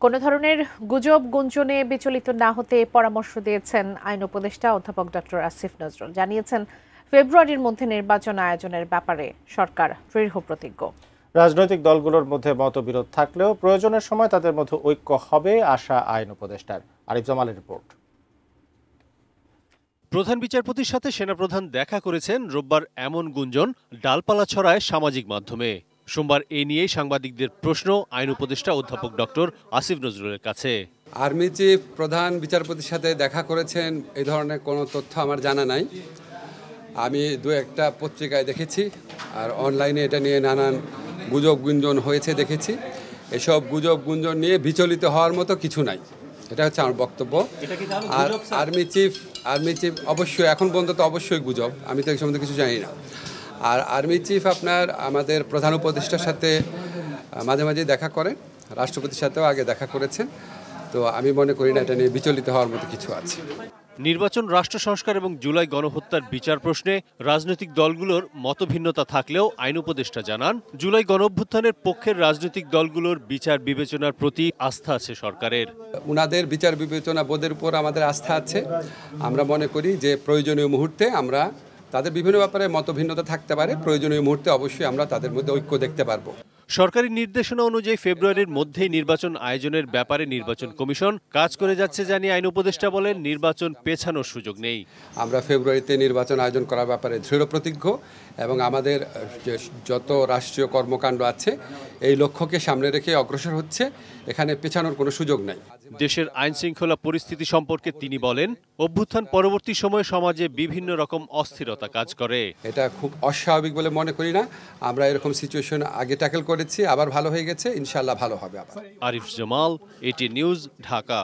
কোনো ধরনের গুজব গুঞ্জনে বিচলিত না হতে পরামর্শ দিয়েছেন আইন উপদেষ্টা অধ্যাপক ডক্টর আসিফ নজরুল। জানিয়েছেন, ফেব্রুয়ারির মধ্যে নির্বাচন আয়োজনের ব্যাপারে সরকার দৃঢ় প্রতিজ্ঞ। রাজনৈতিক দলগুলোর মধ্যে মতবিরোধ থাকলেও প্রয়োজনের সময় তাদের মধ্যে ঐক্য হবে আশা আইন উপদেষ্টার। আরিফ জামালের রিপোর্ট। প্রধান বিচারপতির সাথে সেনাপ্রধান দেখা করেছেন রোববার, এমন গুঞ্জন ডালপালা ছড়ায় সামাজিক মাধ্যমে। সোমবার এ নিয়েই সাংবাদিকদের প্রশ্ন আইন উপদেষ্টা অধ্যাপক ডক্টর আসিফ নজরুলের কাছে। আর্মি চিফ প্রধান বিচারপতির সাথে দেখা করেছেন, এই ধরনের কোনো তথ্য আমার জানা নাই। আমি দু একটা পত্রিকায় দেখেছি, আর অনলাইনে এটা নিয়ে নানান গুজব গুঞ্জন হয়েছে দেখেছি। এসব গুজব গুঞ্জন নিয়ে বিচলিত হওয়ার মতো কিছু নাই, এটা হচ্ছে আমার বক্তব্য। আর আর্মি চিফ অবশ্যই এখন পর্যন্ত তো অবশ্যই গুজব, আমি তো এই সম্বন্ধে কিছু জানি না। আর আর্মি চিফ আপনার আমাদের প্রধান উপদেষ্টার সাথে মাঝে মাঝে দেখা করেন, রাষ্ট্রপতির সাথেও আগে দেখা করেছেন। তো আমি মনে করি না এটা নিয়ে বিচলিত হওয়ার মতো কিছু আছে। নির্বাচন, রাষ্ট্র সংস্কার এবং জুলাই গণহত্যার বিচার প্রশ্নে রাজনৈতিক দলগুলোর মতভিন্নতা থাকলেও আইন উপদেষ্টা জানান, জুলাই গণঅভ্যুত্থানের পক্ষের রাজনৈতিক দলগুলোর বিচার বিবেচনার প্রতি আস্থা আছে সরকারের। উনাদের বিচার বিবেচনা বোধের উপর আমাদের আস্থা আছে। আমরা মনে করি যে প্রয়োজনীয় মুহূর্তে আমরা তাদের বিভিন্ন ব্যাপারে মতভিন্নতা থাকতে পারে, প্রয়োজনীয় মুহূর্তে অবশ্যই আমরা তাদের মধ্যে ঐক্য দেখতে পারবো। সরকারি নির্দেশনা অনুযায়ী ফেব্রুয়ারির মধ্যেই নির্বাচন আয়োজনের ব্যাপারে নির্বাচন কমিশন কাজ করে যাচ্ছে জানিয়ে আইন উপদেষ্টা বলেন, নির্বাচন পেছানোর সুযোগ নেই। আমরা ফেব্রুয়ারিতে নির্বাচন আয়োজন করার ব্যাপারে দৃঢ় প্রতিজ্ঞ এবং আমাদের যত রাষ্ট্রীয় কর্মকাণ্ড আছে এই লক্ষ্যকে সামনে রেখে অগ্রসর হচ্ছে, এখানে পেছানোর কোনো সুযোগ নাই। দেশের আইন শৃঙ্খলা পরিস্থিতি সম্পর্কে তিনি বলেন, অভ্যুত্থান পরবর্তী সময়ে সমাজে বিভিন্ন রকম অস্থিরতা কাজ করে। এটা খুব অস্বাভাবিক বলে মনে করি না। আমরা এরকম সিচুয়েশন আগে ট্যাকেল করেছি, আবার ভালো হয়ে গেছে, ইনশাআল্লাহ ভালো হবে আবার। আরিফ জামাল, এটি নিউজ, ঢাকা।